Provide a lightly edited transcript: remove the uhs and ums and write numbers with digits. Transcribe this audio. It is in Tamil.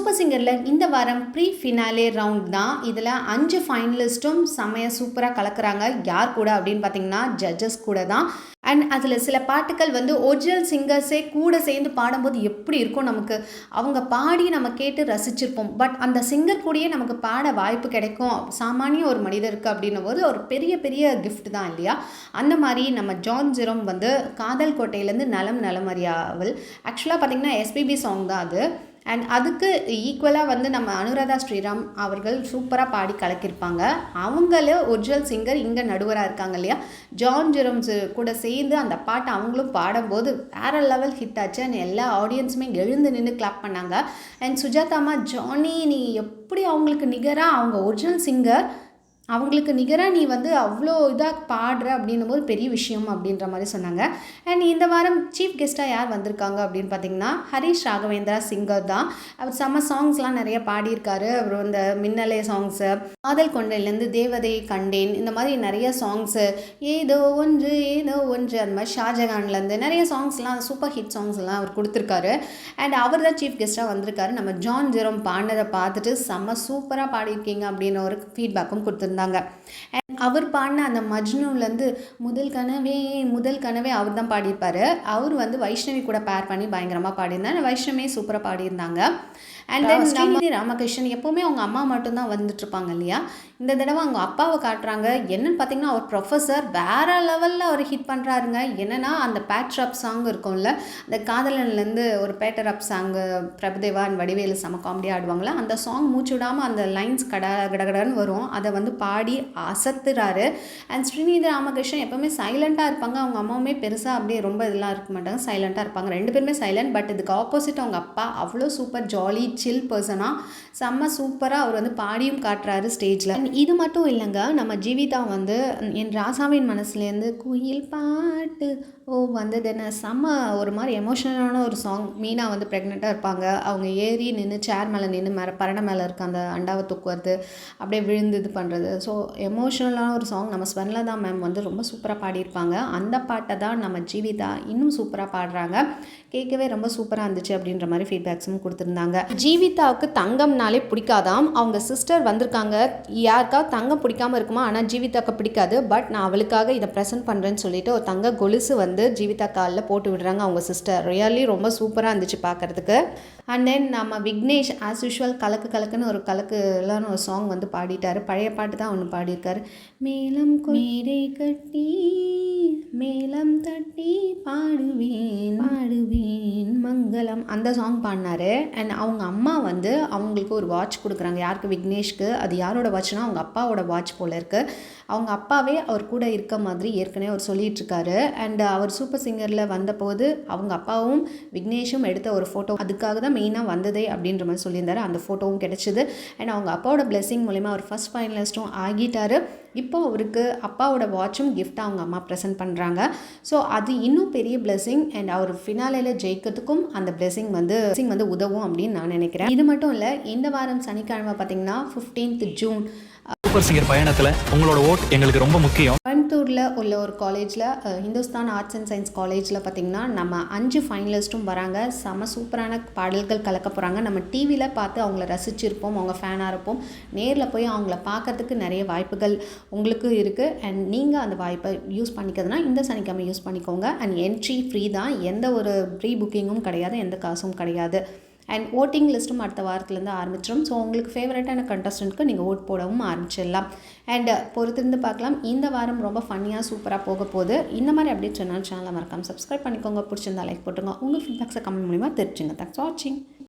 சூப்பர் சிங்கரில் இந்த வாரம் ப்ரீ ஃபினாலே ரவுண்ட் தான். இதில் 5 ஃபைனலிஸ்ட்டும் செமையாக சூப்பராக கலக்கிறாங்க. யார் கூட அப்படின்னு பார்த்தீங்கன்னா ஜட்ஜஸ் கூட தான். அண்ட் அதில் சில பாட்டுகள் வந்து ஒரிஜினல் சிங்கர்ஸே கூட சேர்ந்து பாடும்போது எப்படி இருக்கும், நமக்கு அவங்க பாடி நம்ம கேட்டு ரசிச்சிருப்போம். பட் அந்த சிங்கர் கூடயே நமக்கு பாட வாய்ப்பு கிடைக்கும் சாமானிய ஒரு மனிதருக்கு அப்படின்னும் போது ஒரு பெரிய பெரிய கிஃப்ட் தான் இல்லையா? அந்த மாதிரி நம்ம ஜான் ஜெரோம் வந்து காதல் கோட்டையிலேருந்து நலம் நலமறியாவல் ஆக்சுவலாக பார்த்திங்கன்னா எஸ்பிபி சாங் தான் அது. அண்ட் அதுக்கு ஈக்குவலாக வந்து நம்ம அனுராதா ஸ்ரீராம் அவர்கள் சூப்பராக பாடி கலக்கியிருப்பாங்க. அவங்கள ஒரிஜினல் சிங்கர் இங்கே நடுவராக இருக்காங்க இல்லையா? ஜான் ஜெரோம்ஸ் கூட சேர்ந்து அந்த பாட்டை அவங்களும் பாடும்போது வேறு லெவல் ஹிட் ஆச்சு. அண்ட் எல்லா ஆடியன்ஸுமே எழுந்து நின்று கிளாப் பண்ணாங்க. அண்ட் சுஜாதாமா, ஜானி நீ எப்படி அவங்களுக்கு நிகராக, அவங்க ஒரிஜினல் சிங்கர், அவங்களுக்கு நிகராக நீ வந்து அவ்வளோ இதாக பாடுற அப்படின்னும் போது பெரிய விஷயம் அப்படின்ற மாதிரி சொன்னாங்க. அண்ட் இந்த வாரம் சீஃப் கெஸ்ட்டாக யார் வந்திருக்காங்க அப்படின்னு பார்த்தீங்கன்னா ஹரிஷ் ராகவேந்திரா சிங்கர் தான். அவர் செம்ம சாங்ஸ்லாம் நிறைய பாடியிருக்காரு. அப்புறம் இந்த மின்னலே சாங்ஸு, காதல் கொண்டையிலேருந்து தேவதை கண்டேன், இந்த மாதிரி நிறைய சாங்ஸு, ஏதோ ஒன்று ஏதோ ஒன்று, அந்த மாதிரி ஷாஜகான்லேருந்து நிறைய சாங்ஸ்லாம் சூப்பர் ஹிட் சாங்ஸ்லாம் அவர் கொடுத்துருக்காரு. அண்ட் அவர் தான் சீஃப் கெஸ்ட்டாக வந்திருக்காரு. நம்ம ஜான் ஜெரோம் பாடினதை பார்த்துட்டு செம்ம சூப்பராக பாடியிருக்கீங்க அப்படின்னு ஒரு ஃபீட்பேக்கும் கொடுத்துருந்தாங்க. அவர் பாடின அந்த மஜ்னுலேருந்து முதல் கனவே அவர் தான் பாடியிருப்பார். அவர் வந்து வைஷ்ணவி கூட பேர் பண்ணி பயங்கரமாக பாடியிருந்தார். வைஷ்ணவி சூப்பராக பாடியிருந்தாங்க. அண்ட் தென் ஸ்ரீநிதி ராமகிருஷ்ணன் எப்போவுமே அவங்க அம்மா மட்டும்தான் வந்துட்டுருப்பாங்க இல்லையா? இந்த தடவை அவங்க அப்பாவை காட்டுறாங்க. என்னென்னு பார்த்தீங்கன்னா அவர் ப்ரொஃபஸர் வேறு லெவலில் அவர் ஹிட் பண்ணுறாருங்க. என்னென்னா அந்த பேட்ரப் சாங் இருக்கும்ல, அந்த காதலன்லேருந்து ஒரு பேட்டரப் சாங்கு பிரபுதேவா அண்ட் வடிவேலு செம காமெடியாக ஆடுவாங்களே, அந்த சாங் மூச்சு விடாமல் அந்த லைன்ஸ் கடகடன்னு வரும், அதை வந்து பாடி அசத்துறாரு. அண்ட் ஸ்ரீநிதி ராமகிருஷ்ணன் எப்போவுமே சைலண்ட்டாக இருப்பாங்க. அவங்க அம்மாவுமே பெருசாக அப்படியே ரொம்ப இதெல்லாம் இருக்க மாட்டாங்க, சைலண்ட்டாக இருப்பாங்க. 2 பேருமே சைலண்ட். பட் இதுக்கு ஆப்போசிட் அவங்க அப்பா அவ்வளோ சூப்பர் ஜாலி சில் பர்சனாக செம்ம சூப்பராக அவர் வந்து பாடியும் காட்டுறாரு ஸ்டேஜில். இது மட்டும் இல்லைங்க, நம்ம ஜீவிதா வந்து என் ராசாவின் மனசுலேருந்து குயில் பாட்டு வந்தது என்ன செம்ம ஒரு மாதிரி எமோஷனலான ஒரு சாங். மீனா வந்து ப்ரெக்னெண்ட்டாக இருப்பாங்க. அவங்க ஏறி நின்று சேர் மேலே நின்று பரணை மேலே இருக்க அந்த அண்டாவை தூக்குவது, அப்படியே விழுந்து இது பண்ணுறது. ஸோ எமோஷனலான ஒரு சாங். நம்ம ஸ்வர்ணலதா மேம் வந்து ரொம்ப சூப்பராக பாடியிருப்பாங்க. அந்த பாட்டை தான் நம்ம ஜீவிதா இன்னும் சூப்பராக பாடுறாங்க. கேட்கவே ரொம்ப சூப்பராக இருந்துச்சு அப்படின்ற மாதிரி ஃபீட்பேக்ஸும் கொடுத்துருந்தாங்க. ஜீவிதாவுக்கு தங்கம்னாலே பிடிக்காதாம். அவங்க சிஸ்டர் வந்திருக்காங்க. யாருக்காவது தங்கம் பிடிக்காமல் இருக்குமா? ஆனால் ஜீவிதாவுக்கு பிடிக்காது. பட் நான் அவளுக்காக இதை ப்ரெசென்ட் பண்ணுறேன்னு சொல்லிட்டு ஒரு தங்க கொலுசு வந்து ஜீவிதா காலில் போட்டு விடுறாங்க அவங்க சிஸ்டர். ரியலி ரொம்ப சூப்பராக இருந்துச்சு பார்க்குறதுக்கு. அண்ட் தென் நம்ம விக்னேஷ் ஆஸ் யூஷுவல் கலக்குன்னு ஒரு கலக்குலான ஒரு சாங் வந்து பாடிட்டார். பழைய பாட்டு தான் ஒன்று பாடியிருக்காரு. மேலம் மேடை கட்டி மேலம் தட்டி பாடுவேன் மங்களம், அந்த சாங் பாடினாரு. அண்ட் அவங்க அம்மா வந்து அவங்களுக்கு ஒரு வாட்ச் கொடுக்குறாங்க. யாருக்கு? விக்னேஷ்க்கு. அது யாரோட வாட்ச்னா அவங்க அப்பாவோட வாட்ச் போல் இருக்குது. அவங்க அப்பாவே அவர் கூட இருக்க மாதிரி ஏற்கனவே அவர் சொல்லிகிட்ருக்காரு. அண்ட் அவர் சூப்பர் சிங்கரில் வந்தபோது அவங்க அப்பாவும் விக்னேஷும் எடுத்த ஒரு ஃபோட்டோ, அதுக்காக தான் மெயினாக வந்ததே அப்படின்ற மாதிரி சொல்லியிருந்தாரு. அந்த ஃபோட்டோவும் கிடச்சிது. அண்ட் அவங்க அப்பாவோட பிளெஸிங் மூலிமா அவர் ஃபஸ்ட் ஃபைனலிஸ்ட்டும் ஆகிட்டார். இப்போ அவருக்கு அப்பாவோட வாட்சும் கிஃப்டாக அவங்க அம்மா ப்ரெசென்ட் பண்ணுறாங்க. ஸோ அது இன்னும் பெரிய பிளெஸிங். அண்ட் அவர் ஃபினாலேயில் ஜெயிக்கிறதுக்கும் அந்த பிளெஸிங் வந்து உதவும் அப்படின்னு நான் நினைக்கிறேன். இது மட்டும் இல்லை, இந்த வாரம் சனிக்கிழமை பார்த்தீங்கன்னா 15th ஜூன் சூப்பர் சிங்கர் பயணத்தில் உங்களோட ஓட் எங்களுக்கு ரொம்ப முக்கியம். கோயம்புத்தூரில் உள்ள ஒரு காலேஜில், ஹிந்துஸ்தான் ஆர்ட்ஸ் அண்ட் சயின்ஸ் காலேஜில் பார்த்திங்கன்னா நம்ம 5 ஃபைனலிஸ்ட்டும் வராங்க. செம சூப்பரான பாடல்கள் கலக்க போகிறாங்க. நம்ம டிவியில் பார்த்து அவங்கள ரசிச்சிருப்போம், அவங்க ஃபேனாக இருப்போம். நேரில் போய் அவங்கள பார்க்கறதுக்கு நிறைய வாய்ப்புகள் உங்களுக்கு இருக்குது. அண்ட் நீங்கள் அந்த வாய்ப்பை யூஸ் பண்ணிக்கிறதுனா இந்த சனிக்கிழமை யூஸ் பண்ணிக்கோங்க. அண்ட் என்ட்ரி ஃப்ரீ தான், எந்த ஒரு ப்ரீ புக்கிங்கும் கிடையாது, எந்த காசும் கிடையாது. அண்ட் ஓட்டிங் லிஸ்ட்டும் அடுத்த வாரத்துலேருந்து ஆரம்பிச்சிடும். ஸோ உங்களுக்கு ஃபேவரட்டான கண்டஸ்டன்ட்க்கு நீங்கள் ஓட் போடவும் ஆரம்பிச்சிடலாம். அண்ட் பொறுத்திருந்து பார்க்கலாம். இந்த வாரம் ரொம்ப ஃபன்னியாக சூப்பராக போக போகுது. இந்த மாதிரி அப்டேட் சொன்னால் சேனலை மறக்காமல் சப்ஸ்கிரைப் பண்ணிக்கோங்க. பிடிச்சிருந்தா லைக் போட்டுங்க. உங்கள் ஃபீட்பேக்ஸை கமெண்ட் மூலிமா தெரிஞ்சுங்க. தேங்க்ஸ் ஃபார் வாட்சிங்.